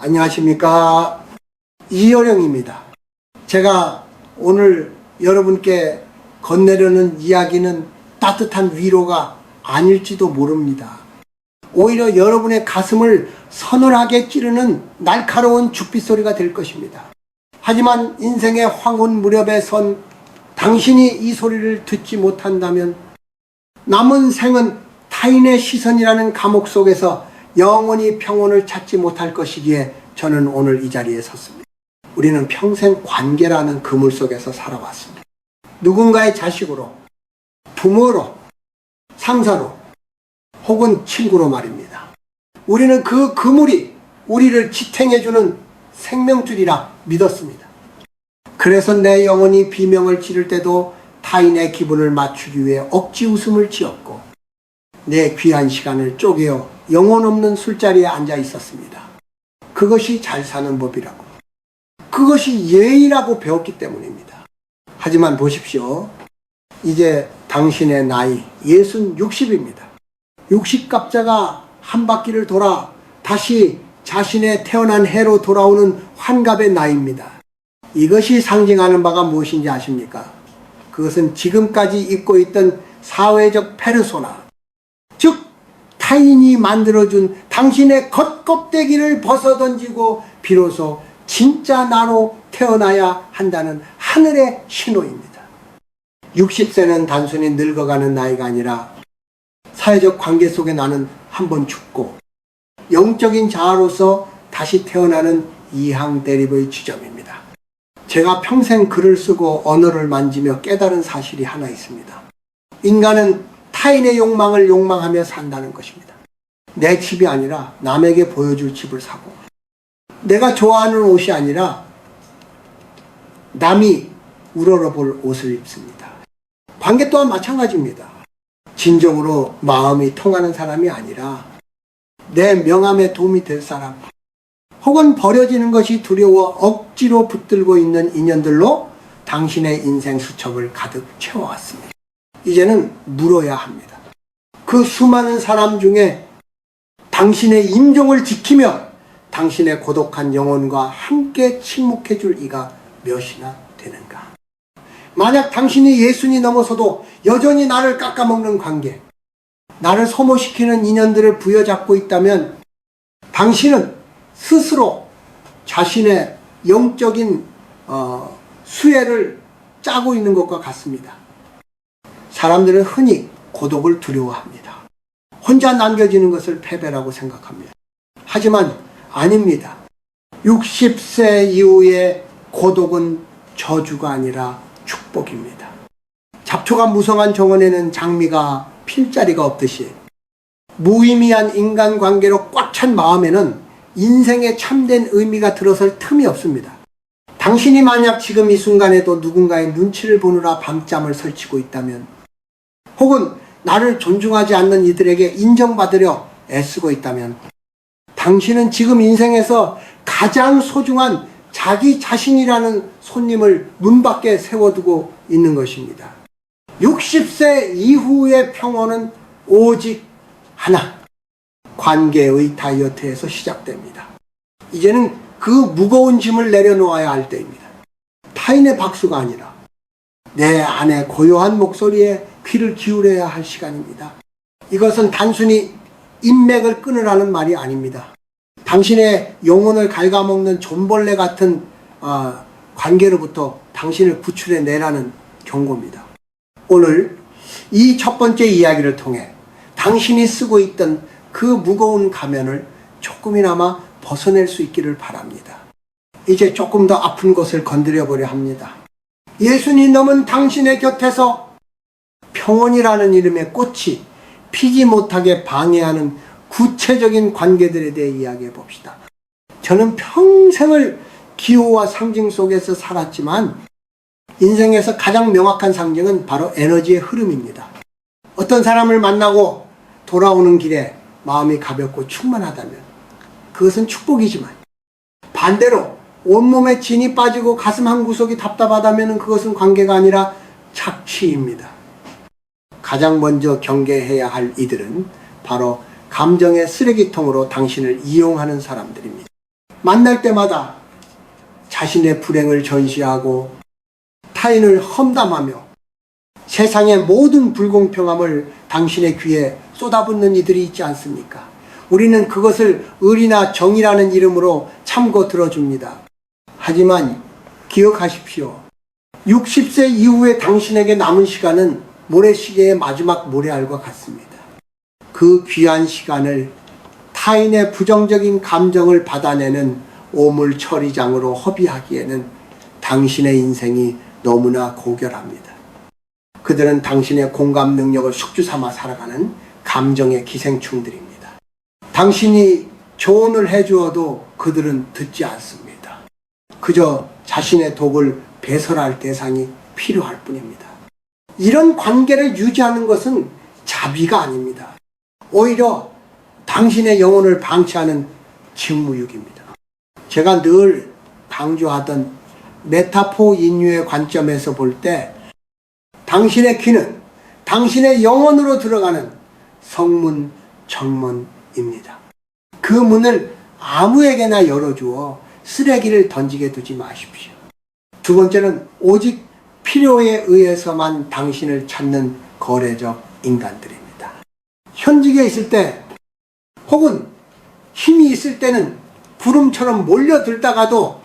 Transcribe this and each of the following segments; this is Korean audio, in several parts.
안녕하십니까, 이효령입니다. 제가 오늘 여러분께 건네려는 이야기는 따뜻한 위로가 아닐지도 모릅니다. 오히려 여러분의 가슴을 서늘하게 찌르는 날카로운 죽빗소리가 될 것입니다. 하지만 인생의 황혼 무렵에 선 당신이 이 소리를 듣지 못한다면 남은 생은 타인의 시선이라는 감옥 속에서 영원히 평온을 찾지 못할 것이기에 저는 오늘 이 자리에 섰습니다. 우리는 평생 관계라는 그물 속에서 살아왔습니다. 누군가의 자식으로, 부모로, 상사로, 혹은 친구로 말입니다. 우리는 그 그물이 우리를 지탱해주는 생명줄이라 믿었습니다. 그래서 내 영혼이 비명을 지를 때도 타인의 기분을 맞추기 위해 억지 웃음을 지었고 내 귀한 시간을 쪼개어 영혼 없는 술자리에 앉아 있었습니다. 그것이 잘 사는 법이라고, 그것이 예의라고 배웠기 때문입니다. 하지만 보십시오. 이제 당신의 나이 60입니다. 60갑자가 한 바퀴를 돌아 다시 자신의 태어난 해로 돌아오는 환갑의 나이입니다. 이것이 상징하는 바가 무엇인지 아십니까? 그것은 지금까지 입고 있던 사회적 페르소나, 즉 타인이 만들어준 당신의 겉껍데기를 벗어던지고 비로소 진짜 나로 태어나야 한다는 하늘의 신호입니다. 60세는 단순히 늙어가는 나이가 아니라 사회적 관계 속에 나는 한번 죽고 영적인 자아로서 다시 태어나는 이항 대립의 지점입니다. 제가 평생 글을 쓰고 언어를 만지며 깨달은 사실이 하나 있습니다. 인간은 타인의 욕망을 욕망하며 산다는 것입니다. 내 집이 아니라 남에게 보여줄 집을 사고, 내가 좋아하는 옷이 아니라 남이 우러러볼 옷을 입습니다. 관계 또한 마찬가지입니다. 진정으로 마음이 통하는 사람이 아니라 내 명함에 도움이 될 사람, 혹은 버려지는 것이 두려워 억지로 붙들고 있는 인연들로 당신의 인생 수첩을 가득 채워왔습니다. 이제는 물어야 합니다. 그 수많은 사람 중에 당신의 임종을 지키며 당신의 고독한 영혼과 함께 침묵해 줄 이가 몇이나 되는가? 만약 당신이 예순이 넘어서도 여전히 나를 깎아먹는 관계, 나를 소모시키는 인연들을 부여잡고 있다면 당신은 스스로 자신의 영적인 수혜를 짜고 있는 것과 같습니다. 사람들은 흔히 고독을 두려워합니다. 혼자 남겨지는 것을 패배라고 생각합니다. 하지만 아닙니다. 60세 이후의 고독은 저주가 아니라 축복입니다. 잡초가 무성한 정원에는 장미가 필 자리가 없듯이 무의미한 인간관계로 꽉 찬 마음에는 인생의 참된 의미가 들어설 틈이 없습니다. 당신이 만약 지금 이 순간에도 누군가의 눈치를 보느라 밤잠을 설치고 있다면, 혹은 나를 존중하지 않는 이들에게 인정받으려 애쓰고 있다면, 당신은 지금 인생에서 가장 소중한 자기 자신이라는 손님을 문 밖에 세워두고 있는 것입니다. 60세 이후의 평온은 오직 하나, 관계의 다이어트에서 시작됩니다. 이제는 그 무거운 짐을 내려놓아야 할 때입니다. 타인의 박수가 아니라 내 안의 고요한 목소리에 귀를 기울여야 할 시간입니다. 이것은 단순히 인맥을 끊으라는 말이 아닙니다. 당신의 영혼을 갉아먹는 존벌레 같은 관계로부터 당신을 구출해 내라는 경고입니다. 오늘 이 첫 번째 이야기를 통해 당신이 쓰고 있던 그 무거운 가면을 조금이나마 벗어낼 수 있기를 바랍니다. 이제 조금 더 아픈 것을 건드려 보려 합니다. 예순이 넘은 당신의 곁에서 평온이라는 이름의 꽃이 피지 못하게 방해하는 구체적인 관계들에 대해 이야기해 봅시다. 저는 평생을 기호와 상징 속에서 살았지만 인생에서 가장 명확한 상징은 바로 에너지의 흐름입니다. 어떤 사람을 만나고 돌아오는 길에 마음이 가볍고 충만하다면 그것은 축복이지만, 반대로 온몸에 진이 빠지고 가슴 한 구석이 답답하다면 그것은 관계가 아니라 착취입니다. 가장 먼저 경계해야 할 이들은 바로 감정의 쓰레기통으로 당신을 이용하는 사람들입니다. 만날 때마다 자신의 불행을 전시하고 타인을 험담하며 세상의 모든 불공평함을 당신의 귀에 쏟아붓는 이들이 있지 않습니까? 우리는 그것을 의리나 정의라는 이름으로 참고 들어줍니다. 하지만 기억하십시오. 60세 이후에 당신에게 남은 시간은 모래시계의 마지막 모래알과 같습니다. 그 귀한 시간을 타인의 부정적인 감정을 받아내는 오물 처리장으로 허비하기에는 당신의 인생이 너무나 고결합니다. 그들은 당신의 공감 능력을 숙주 삼아 살아가는 감정의 기생충들입니다. 당신이 조언을 해주어도 그들은 듣지 않습니다. 그저 자신의 독을 배설할 대상이 필요할 뿐입니다. 이런 관계를 유지하는 것은 자비가 아닙니다. 오히려 당신의 영혼을 방치하는 직무유기입니다. 제가 늘 강조하던 메타포 인유의 관점에서 볼 때 당신의 귀는 당신의 영혼으로 들어가는 성문, 정문입니다. 그 문을 아무에게나 열어주어 쓰레기를 던지게 두지 마십시오. 두 번째는 오직 필요에 의해서만 당신을 찾는 거래적 인간들입니다. 현직에 있을 때 혹은 힘이 있을 때는 구름처럼 몰려들다가도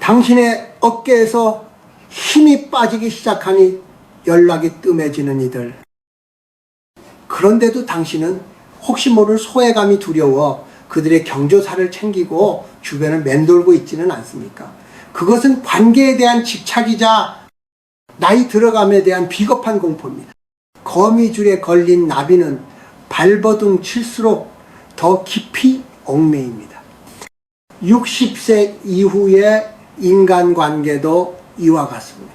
당신의 어깨에서 힘이 빠지기 시작하니 연락이 뜸해지는 이들. 그런데도 당신은 혹시 모를 소외감이 두려워 그들의 경조사를 챙기고 주변을 맴돌고 있지는 않습니까? 그것은 관계에 대한 집착이자 나이 들어감에 대한 비겁한 공포입니다. 거미줄에 걸린 나비는 발버둥 칠수록 더 깊이 얽매입니다. 60세 이후의 인간관계도 이와 같습니다.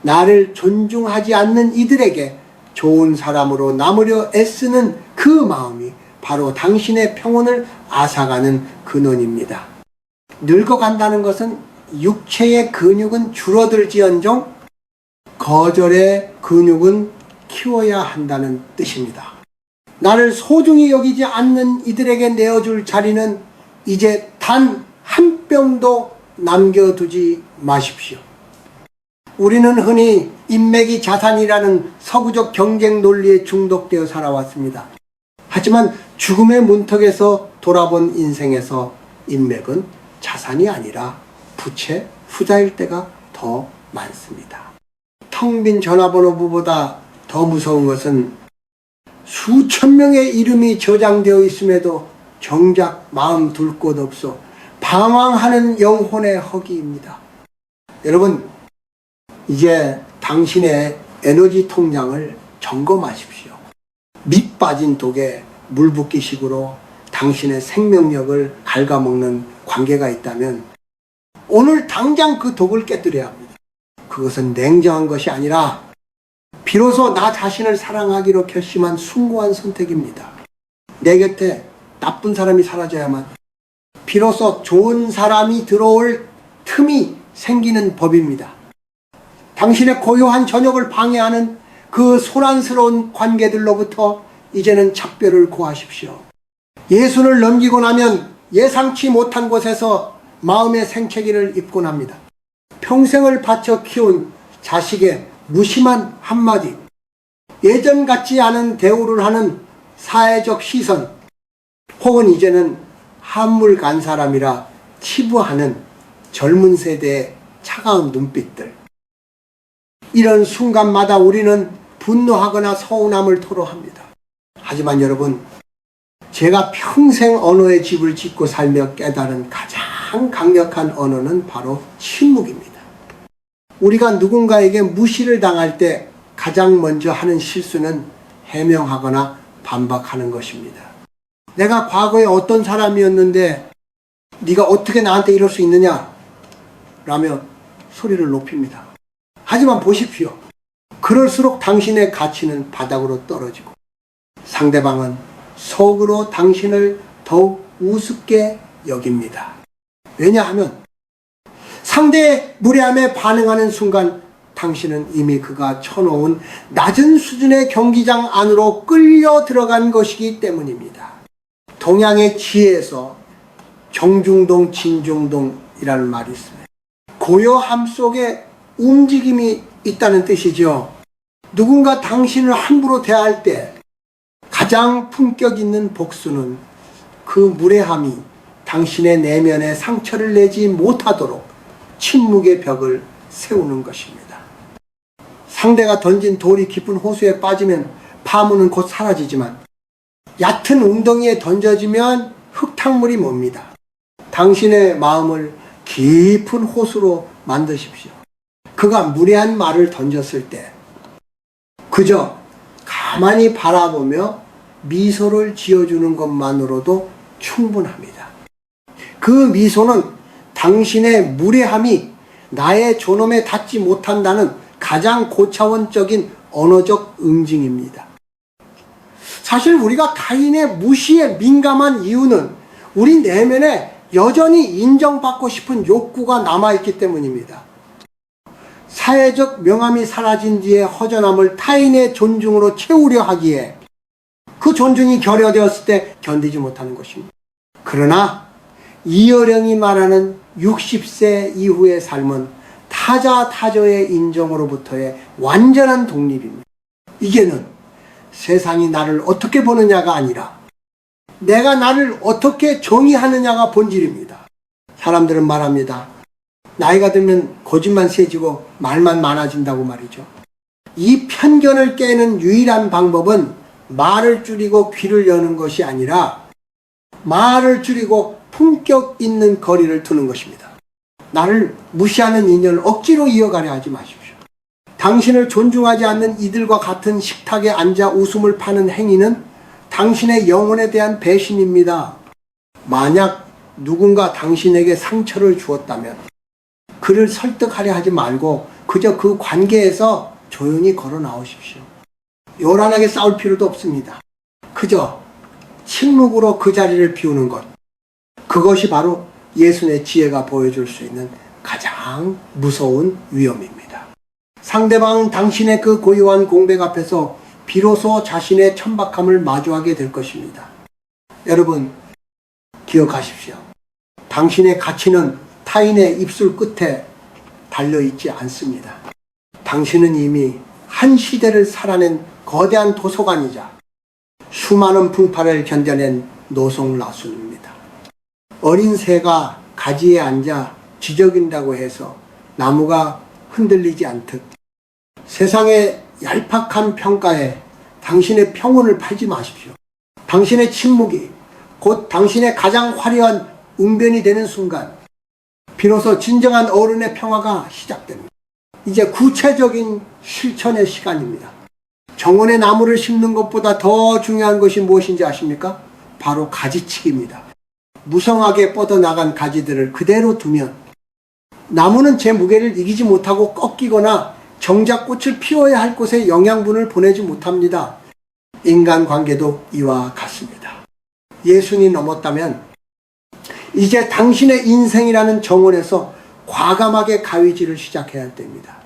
나를 존중하지 않는 이들에게 좋은 사람으로 남으려 애쓰는 그 마음이 바로 당신의 평온을 앗아가는 근원입니다. 늙어간다는 것은 육체의 근육은 줄어들지언정 거절의 근육은 키워야 한다는 뜻입니다. 나를 소중히 여기지 않는 이들에게 내어줄 자리는 이제 단 한 뼘도 남겨두지 마십시오. 우리는 흔히 인맥이 자산이라는 서구적 경쟁 논리에 중독되어 살아왔습니다. 하지만 죽음의 문턱에서 돌아본 인생에서 인맥은 자산이 아니라 부채, 후자일 때가 더 많습니다. 텅 빈 전화번호부보다 더 무서운 것은 수천 명의 이름이 저장되어 있음에도 정작 마음 둘 곳 없어 방황하는 영혼의 허기입니다. 여러분, 이제 당신의 에너지 통장을 점검하십시오. 밑 빠진 독에 물 붓기식으로 당신의 생명력을 갉아먹는 관계가 있다면 오늘 당장 그 독을 깨뜨려야 합니다. 그것은 냉정한 것이 아니라 비로소 나 자신을 사랑하기로 결심한 숭고한 선택입니다. 내 곁에 나쁜 사람이 사라져야만 비로소 좋은 사람이 들어올 틈이 생기는 법입니다. 당신의 고요한 저녁을 방해하는 그 소란스러운 관계들로부터 이제는 작별을 고하십시오. 예순을 넘기고 나면 예상치 못한 곳에서 마음의 생채기를 입곤 합니다. 평생을 바쳐 키운 자식의 무심한 한마디, 예전 같지 않은 대우를 하는 사회적 시선, 혹은 이제는 한물 간 사람이라 치부하는 젊은 세대의 차가운 눈빛들. 이런 순간마다 우리는 분노하거나 서운함을 토로합니다. 하지만 여러분, 제가 평생 언어의 집을 짓고 살며 깨달은 가장 강력한 언어는 바로 침묵입니다. 우리가 누군가에게 무시를 당할 때 가장 먼저 하는 실수는 해명하거나 반박하는 것입니다. 내가 과거에 어떤 사람이었는데 네가 어떻게 나한테 이럴 수 있느냐? 라며 소리를 높입니다. 하지만 보십시오. 그럴수록 당신의 가치는 바닥으로 떨어지고 상대방은 속으로 당신을 더욱 우습게 여깁니다. 왜냐하면 상대의 무례함에 반응하는 순간 당신은 이미 그가 쳐놓은 낮은 수준의 경기장 안으로 끌려 들어간 것이기 때문입니다. 동양의 지혜에서 정중동, 진중동이라는 말이 있습니다. 고요함 속에 움직임이 있다는 뜻이죠. 누군가 당신을 함부로 대할 때 가장 품격 있는 복수는 그 무례함이 당신의 내면에 상처를 내지 못하도록 침묵의 벽을 세우는 것입니다. 상대가 던진 돌이 깊은 호수에 빠지면 파문은 곧 사라지지만 얕은 웅덩이에 던져지면 흙탕물이 멉니다. 당신의 마음을 깊은 호수로 만드십시오. 그가 무례한 말을 던졌을 때 그저 가만히 바라보며 미소를 지어주는 것만으로도 충분합니다. 그 미소는 당신의 무례함이 나의 존엄에 닿지 못한다는 가장 고차원적인 언어적 응징입니다. 사실 우리가 타인의 무시에 민감한 이유는 우리 내면에 여전히 인정받고 싶은 욕구가 남아있기 때문입니다. 사회적 명함이 사라진 뒤에 허전함을 타인의 존중으로 채우려 하기에 그 존중이 결여되었을 때 견디지 못하는 것입니다. 그러나 이어령이 말하는 60세 이후의 삶은 타자타저의 인정으로부터의 완전한 독립입니다. 이게는 세상이 나를 어떻게 보느냐가 아니라 내가 나를 어떻게 정의하느냐가 본질입니다. 사람들은 말합니다. 나이가 들면 고집만 세지고 말만 많아진다고 말이죠. 이 편견을 깨는 유일한 방법은 말을 줄이고 귀를 여는 것이 아니라 말을 줄이고 품격 있는 거리를 두는 것입니다. 나를 무시하는 인연을 억지로 이어가려 하지 마십시오. 당신을 존중하지 않는 이들과 같은 식탁에 앉아 웃음을 파는 행위는 당신의 영혼에 대한 배신입니다. 만약 누군가 당신에게 상처를 주었다면 그를 설득하려 하지 말고 그저 그 관계에서 조용히 걸어 나오십시오. 요란하게 싸울 필요도 없습니다. 그저 침묵으로 그 자리를 비우는 것. 그것이 바로 예수의 지혜가 보여줄 수 있는 가장 무서운 위험입니다. 상대방은 당신의 그 고요한 공백 앞에서 비로소 자신의 천박함을 마주하게 될 것입니다. 여러분, 기억하십시오. 당신의 가치는 타인의 입술 끝에 달려있지 않습니다. 당신은 이미 한 시대를 살아낸 거대한 도서관이자 수많은 풍파를 견뎌낸 노송라순입니다. 어린 새가 가지에 앉아 지저귀다고 해서 나무가 흔들리지 않듯 세상의 얄팍한 평가에 당신의 평온을 팔지 마십시오. 당신의 침묵이 곧 당신의 가장 화려한 웅변이 되는 순간 비로소 진정한 어른의 평화가 시작됩니다. 이제 구체적인 실천의 시간입니다. 정원에 나무를 심는 것보다 더 중요한 것이 무엇인지 아십니까? 바로 가지치기입니다. 무성하게 뻗어나간 가지들을 그대로 두면 나무는 제 무게를 이기지 못하고 꺾이거나 정작 꽃을 피워야 할 곳에 영양분을 보내지 못합니다. 인간관계도 이와 같습니다. 예수님이 넘었다면 이제 당신의 인생이라는 정원에서 과감하게 가위질을 시작해야 할 때입니다.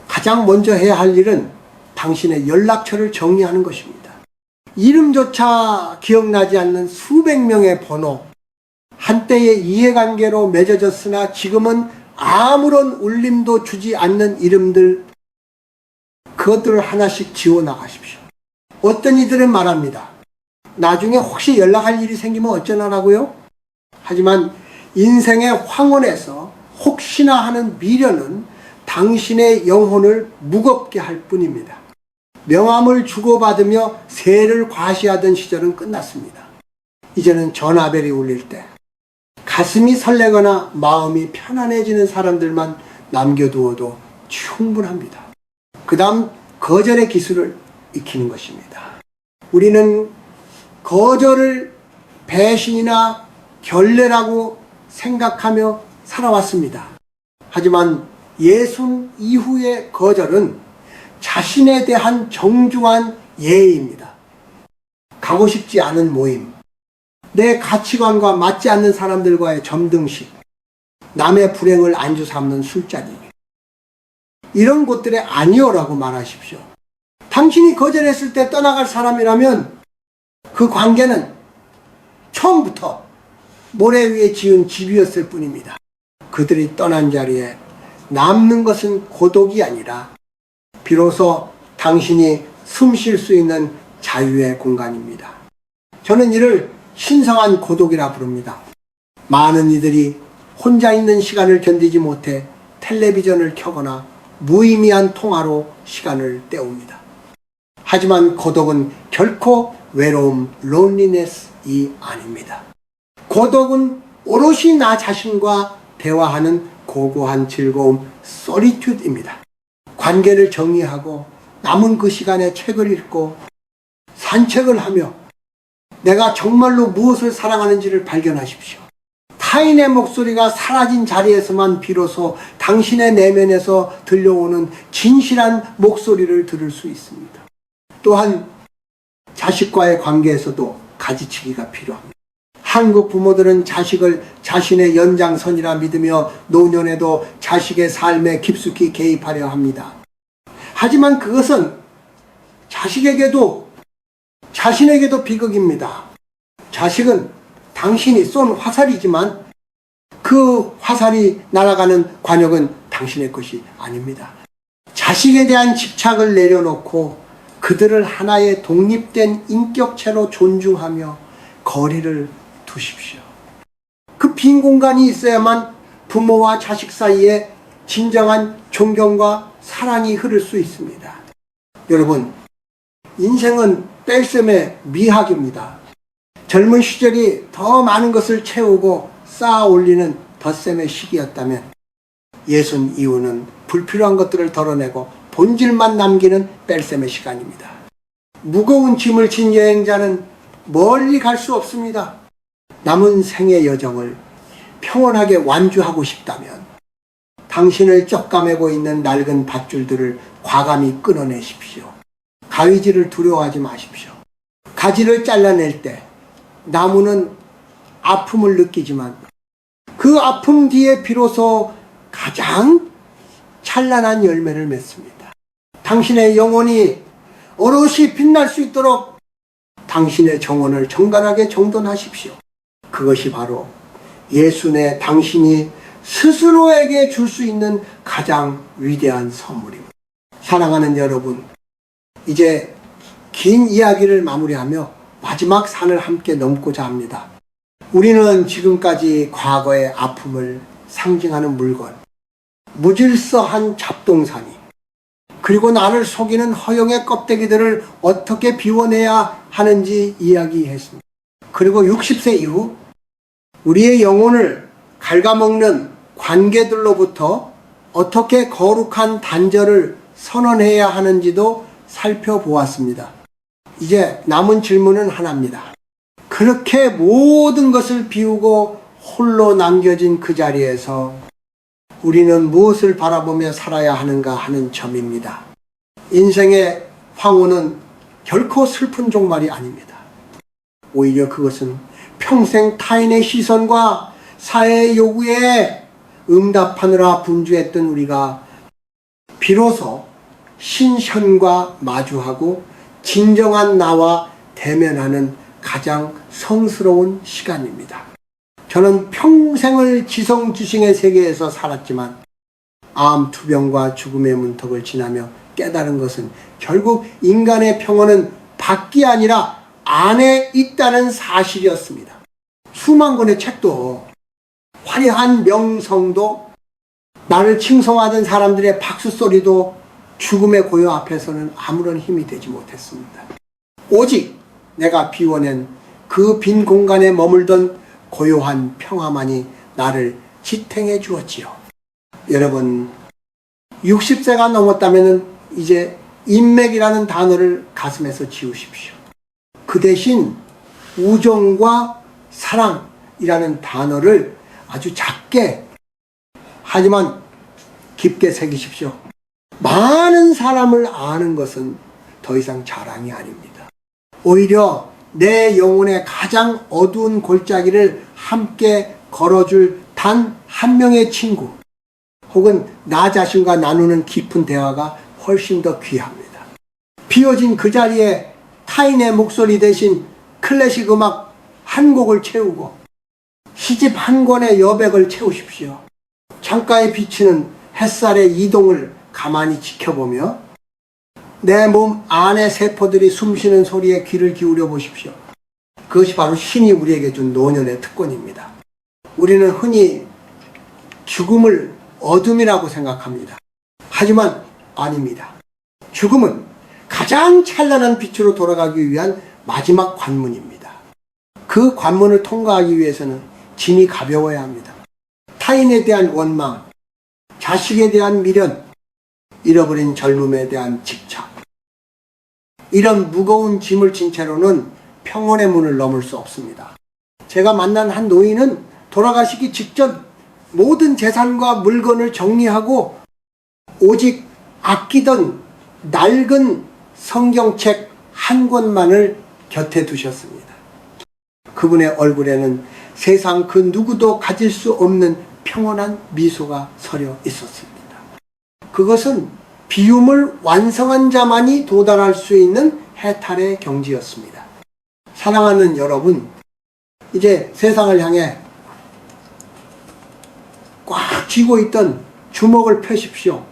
가장 먼저 해야 할 일은 당신의 연락처를 정리하는 것입니다. 이름조차 기억나지 않는 수백 명의 번호, 한때의 이해관계로 맺어졌으나 지금은 아무런 울림도 주지 않는 이름들, 그것들을 하나씩 지워나가십시오. 어떤 이들은 말합니다. 나중에 혹시 연락할 일이 생기면 어쩌나라고요? 하지만 인생의 황혼에서 혹시나 하는 미련은 당신의 영혼을 무겁게 할 뿐입니다. 명함을 주고받으며 세를 과시하던 시절은 끝났습니다. 이제는 전화벨이 울릴 때 가슴이 설레거나 마음이 편안해지는 사람들만 남겨두어도 충분합니다. 그 다음 거절의 기술을 익히는 것입니다. 우리는 거절을 배신이나 결례라고 생각하며 살아왔습니다. 하지만 예순 이후의 거절은 자신에 대한 정중한 예의입니다. 가고 싶지 않은 모임, 내 가치관과 맞지 않는 사람들과의 점등식, 남의 불행을 안주 삼는 술자리, 이런 곳들에 아니오라고 말하십시오. 당신이 거절했을 때 떠나갈 사람이라면 그 관계는 처음부터 모래 위에 지은 집이었을 뿐입니다. 그들이 떠난 자리에 남는 것은 고독이 아니라 비로소 당신이 숨 쉴 수 있는 자유의 공간입니다. 저는 이를 신성한 고독이라 부릅니다. 많은 이들이 혼자 있는 시간을 견디지 못해 텔레비전을 켜거나 무의미한 통화로 시간을 때웁니다. 하지만 고독은 결코 외로움, loneliness이 아닙니다. 고독은 오롯이 나 자신과 대화하는 고고한 즐거움, solitude입니다. 관계를 정리하고 남은 그 시간에 책을 읽고 산책을 하며 내가 정말로 무엇을 사랑하는지를 발견하십시오. 타인의 목소리가 사라진 자리에서만 비로소 당신의 내면에서 들려오는 진실한 목소리를 들을 수 있습니다. 또한 자식과의 관계에서도 가지치기가 필요합니다. 한국 부모들은 자식을 자신의 연장선이라 믿으며 노년에도 자식의 삶에 깊숙이 개입하려 합니다. 하지만 그것은 자신에게도 비극입니다. 자식은 당신이 쏜 화살이지만 그 화살이 날아가는 관역은 당신의 것이 아닙니다. 자식에 대한 집착을 내려놓고 그들을 하나의 독립된 인격체로 존중하며 거리를 두십시오. 그 빈 공간이 있어야만 부모와 자식 사이에 진정한 존경과 사랑이 흐를 수 있습니다. 여러분, 인생은 뺄셈의 미학입니다. 젊은 시절이 더 많은 것을 채우고 쌓아 올리는 덧셈의 시기였다면 예순 이후는 불필요한 것들을 덜어내고 본질만 남기는 뺄셈의 시간입니다. 무거운 짐을 진 여행자는 멀리 갈 수 없습니다. 남은 생의 여정을 평온하게 완주하고 싶다면 당신을 쩍까매고 있는 낡은 밧줄들을 과감히 끊어내십시오. 가위질을 두려워하지 마십시오. 가지를 잘라낼 때 나무는 아픔을 느끼지만 그 아픔 뒤에 비로소 가장 찬란한 열매를 맺습니다. 당신의 영혼이 오롯이 빛날 수 있도록 당신의 정원을 정갈하게 정돈하십시오. 그것이 바로 예수 내 당신이 스스로에게 줄 수 있는 가장 위대한 선물입니다. 사랑하는 여러분, 이제 긴 이야기를 마무리하며 마지막 산을 함께 넘고자 합니다. 우리는 지금까지 과거의 아픔을 상징하는 물건, 무질서한 잡동사니, 그리고 나를 속이는 허영의 껍데기들을 어떻게 비워내야 하는지 이야기했습니다. 그리고 60세 이후 우리의 영혼을 갉아먹는 관계들로부터 어떻게 거룩한 단절을 선언해야 하는지도 살펴보았습니다. 이제 남은 질문은 하나입니다. 그렇게 모든 것을 비우고 홀로 남겨진 그 자리에서 우리는 무엇을 바라보며 살아야 하는가 하는 점입니다. 인생의 황혼은 결코 슬픈 종말이 아닙니다. 오히려 그것은 평생 타인의 시선과 사회의 요구에 응답하느라 분주했던 우리가 비로소 신현과 마주하고 진정한 나와 대면하는 가장 성스러운 시간입니다. 저는 평생을 지성지승의 세계에서 살았지만 암, 투병과 죽음의 문턱을 지나며 깨달은 것은 결국 인간의 평온은 밖이 아니라 안에 있다는 사실이었습니다. 수만 권의 책도, 화려한 명성도, 나를 칭송하던 사람들의 박수 소리도 죽음의 고요 앞에서는 아무런 힘이 되지 못했습니다. 오직 내가 비워낸 그 빈 공간에 머물던 고요한 평화만이 나를 지탱해 주었지요. 여러분, 60세가 넘었다면 이제 인맥이라는 단어를 가슴에서 지우십시오. 그 대신 우정과 사랑이라는 단어를 아주 작게 하지만 깊게 새기십시오. 많은 사람을 아는 것은 더 이상 자랑이 아닙니다. 오히려 내 영혼의 가장 어두운 골짜기를 함께 걸어줄 단 한 명의 친구 혹은 나 자신과 나누는 깊은 대화가 훨씬 더 귀합니다. 비워진 그 자리에 타인의 목소리 대신 클래식 음악 한 곡을 채우고 시집 한 권의 여백을 채우십시오. 창가에 비치는 햇살의 이동을 가만히 지켜보며 내 몸 안의 세포들이 숨쉬는 소리에 귀를 기울여 보십시오. 그것이 바로 신이 우리에게 준 노년의 특권입니다. 우리는 흔히 죽음을 어둠이라고 생각합니다. 하지만 아닙니다. 죽음은 가장 찬란한 빛으로 돌아가기 위한 마지막 관문입니다. 그 관문을 통과하기 위해서는 짐이 가벼워야 합니다. 타인에 대한 원망, 자식에 대한 미련, 잃어버린 젊음에 대한 집착, 이런 무거운 짐을 진 채로는 평온의 문을 넘을 수 없습니다. 제가 만난 한 노인은 돌아가시기 직전 모든 재산과 물건을 정리하고 오직 아끼던 낡은 성경책 한 권만을 곁에 두셨습니다. 그분의 얼굴에는 세상 그 누구도 가질 수 없는 평온한 미소가 서려 있었습니다. 그것은 비움을 완성한 자만이 도달할 수 있는 해탈의 경지였습니다. 사랑하는 여러분, 이제 세상을 향해 꽉 쥐고 있던 주먹을 펴십시오.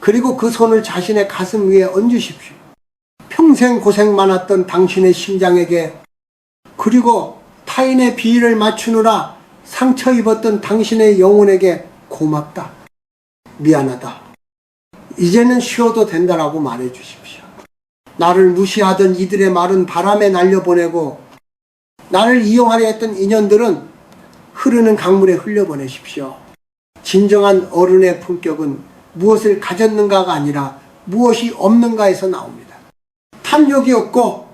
그리고 그 손을 자신의 가슴 위에 얹으십시오. 평생 고생 많았던 당신의 심장에게, 그리고 타인의 비위를 맞추느라 상처 입었던 당신의 영혼에게 고맙다, 미안하다, 이제는 쉬어도 된다라고 말해 주십시오. 나를 무시하던 이들의 말은 바람에 날려보내고 나를 이용하려 했던 인연들은 흐르는 강물에 흘려보내십시오. 진정한 어른의 품격은 무엇을 가졌는가가 아니라 무엇이 없는가에서 나옵니다. 탐욕이 없고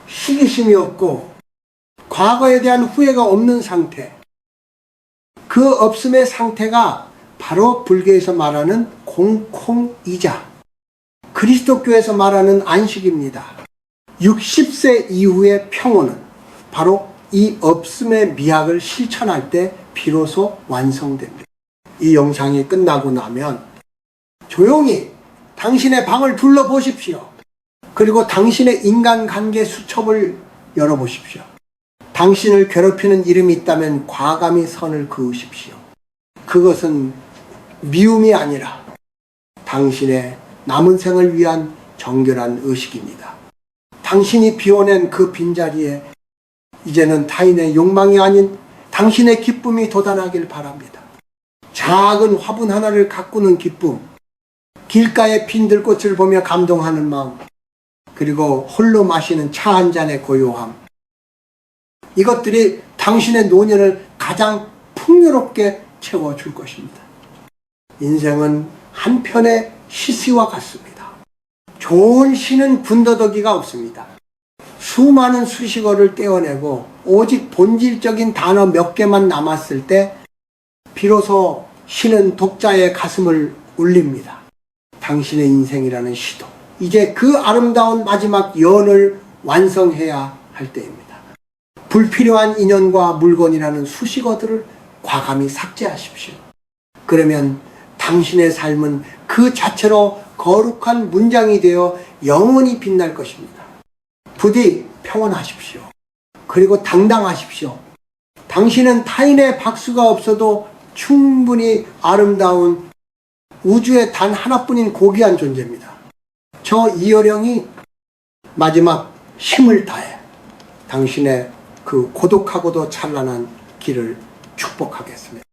시기심이 없고 과거에 대한 후회가 없는 상태, 그 없음의 상태가 바로 불교에서 말하는 공콩이자 그리스도교에서 말하는 안식입니다. 60세 이후의 평온은 바로 이 없음의 미학을 실천할 때 비로소 완성됩니다. 이 영상이 끝나고 나면 조용히 당신의 방을 둘러보십시오. 그리고 당신의 인간관계 수첩을 열어보십시오. 당신을 괴롭히는 이름이 있다면 과감히 선을 그으십시오. 그것은 미움이 아니라 당신의 남은 생을 위한 정결한 의식입니다. 당신이 비워낸 그 빈자리에 이제는 타인의 욕망이 아닌 당신의 기쁨이 돋아나길 바랍니다. 작은 화분 하나를 가꾸는 기쁨, 길가의 핀 들꽃을 보며 감동하는 마음, 그리고 홀로 마시는 차 한 잔의 고요함, 이것들이 당신의 노년을 가장 풍요롭게 채워줄 것입니다. 인생은 한편의 시시와 같습니다. 좋은 시는 군더더기가 없습니다. 수많은 수식어를 떼어내고 오직 본질적인 단어 몇 개만 남았을 때 비로소 시는 독자의 가슴을 울립니다. 당신의 인생이라는 시도, 이제 그 아름다운 마지막 연을 완성해야 할 때입니다. 불필요한 인연과 물건이라는 수식어들을 과감히 삭제하십시오. 그러면 당신의 삶은 그 자체로 거룩한 문장이 되어 영원히 빛날 것입니다. 부디 평온하십시오. 그리고 당당하십시오. 당신은 타인의 박수가 없어도 충분히 아름다운 우주의 단 하나뿐인 고귀한 존재입니다. 저 이어령이 마지막 힘을 다해 당신의 그 고독하고도 찬란한 길을 축복하겠습니다.